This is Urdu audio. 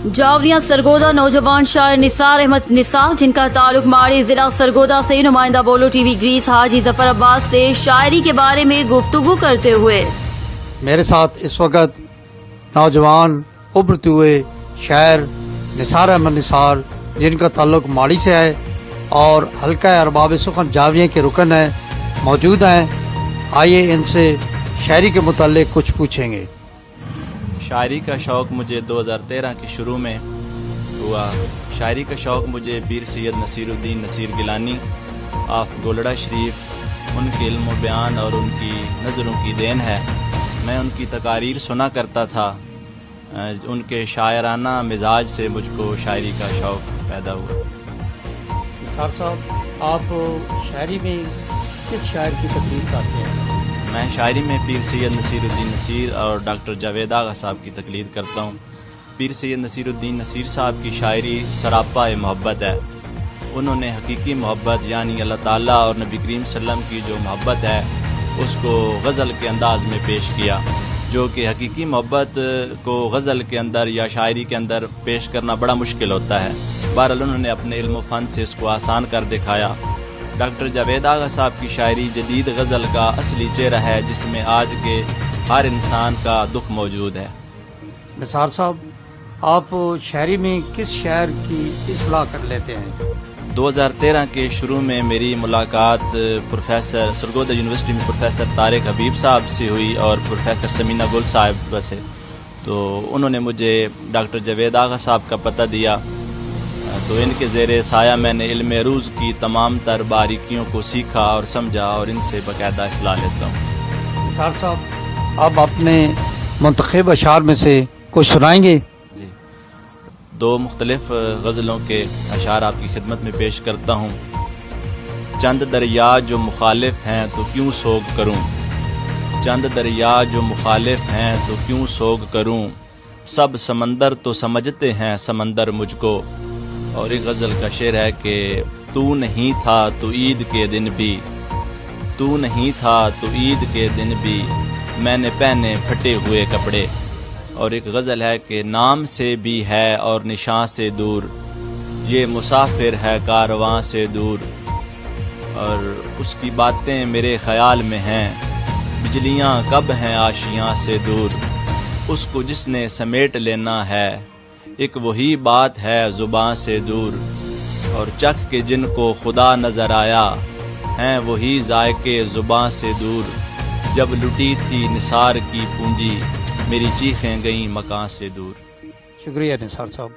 جاوریاں سرگودا نوجوان شاعر نثار احمد نثار جن کا تعلق ماڑی ضلع سرگودا سے نمائندہ بولو ٹی وی گریس حاجی ظفر عباس سے شاعری کے بارے میں گفتگو کرتے ہوئے میرے ساتھ اس وقت نوجوان ابھرتے ہوئے شاعر نثار احمد نثار جن کا تعلق ماڑی سے ہے اور حلقہ ارباب سخن جاویے کے رکن ہیں موجود ہیں. آئیے ان سے شاعری کے متعلق کچھ پوچھیں گے. شاعری کا شوق مجھے 2013 کے شروع میں ہوا. شاعری کا شوق مجھے پیر سید نصیر الدین نصیر گیلانی آف گولڑا شریف ان کے علم و بیان اور ان کی نظروں کی دین ہے. میں ان کی تقاریر سنا کرتا تھا. ان کے شاعرانہ مزاج سے مجھ کو شاعری کا شوق پیدا ہوا. نثار صاحب، آپ شاعری میں کس شاعر کی تقلید کرتے ہیں؟ میں شاعری میں پیر سید نصیر الدین نصیر اور ڈاکٹر جاوید آغا صاحب کی تقلید کرتا ہوں. پیر سید نصیر الدین نصیر صاحب کی شاعری سراپا محبت ہے. انہوں نے حقیقی محبت یعنی اللہ تعالیٰ اور نبی کریم صلی اللہ علیہ وسلم کی جو محبت ہے اس کو غزل کے انداز میں پیش کیا، جو کہ حقیقی محبت کو غزل کے اندر یا شاعری کے اندر پیش کرنا بڑا مشکل ہوتا ہے. بہرحال انہوں نے اپنے علم و فن سے اس کو آسان کر دکھایا. ڈاکٹر جاوید آغا صاحب کی شاعری جدید غزل کا اصلی چہرہ ہے جس میں آج کے ہر انسان کا دکھ موجود ہے. نثار صاحب، آپ شاعری میں کس شاعر کی اصلاح کر لیتے ہیں؟ 2013 کے شروع میں میری ملاقات پروفیسر سرگودا یونیورسٹی میں پروفیسر طارق حبیب صاحب سے ہوئی اور پروفیسر سمینہ گل صاحب سے. تو انہوں نے مجھے ڈاکٹر جاوید آغا صاحب کا پتہ دیا. تو ان کے زیر سایہ میں نے علم عروض کی تمام تر باریکیوں کو سیکھا اور سمجھا اور ان سے باقاعدہ اصلاح لیتا ہوں. نثار صاحب، آپ اپنے منتخب اشعار میں سے کچھ سنائیں گے؟ جی، 2 مختلف غزلوں کے اشعار آپ کی خدمت میں پیش کرتا ہوں. چند دریا جو مخالف ہیں تو کیوں سوگ کروں، چند دریا جو مخالف ہیں تو کیوں سوگ کروں، سب سمندر تو سمجھتے ہیں سمندر مجھ کو. اور ایک غزل کا شعر ہے کہ تو نہیں تھا تو عید کے دن بھی، تو نہیں تھا تو عید کے دن بھی میں نے پہنے پھٹے ہوئے کپڑے. اور ایک غزل ہے کہ نام سے بھی ہے اور نشاں سے دور، یہ مسافر ہے کارواں سے دور. اور اس کی باتیں میرے خیال میں ہیں، بجلیاں کب ہیں آشیاں سے دور. اس کو جس نے سمیٹ لینا ہے ایک وہی بات ہے زباں سے دور. اور چکھ کے جن کو خدا نظر آیا ہیں وہی ذائقے زباں سے دور. جب لٹی تھی نثار کی پونجی میری چیخیں گئیں مکان سے دور. شکریہ نثار صاحب.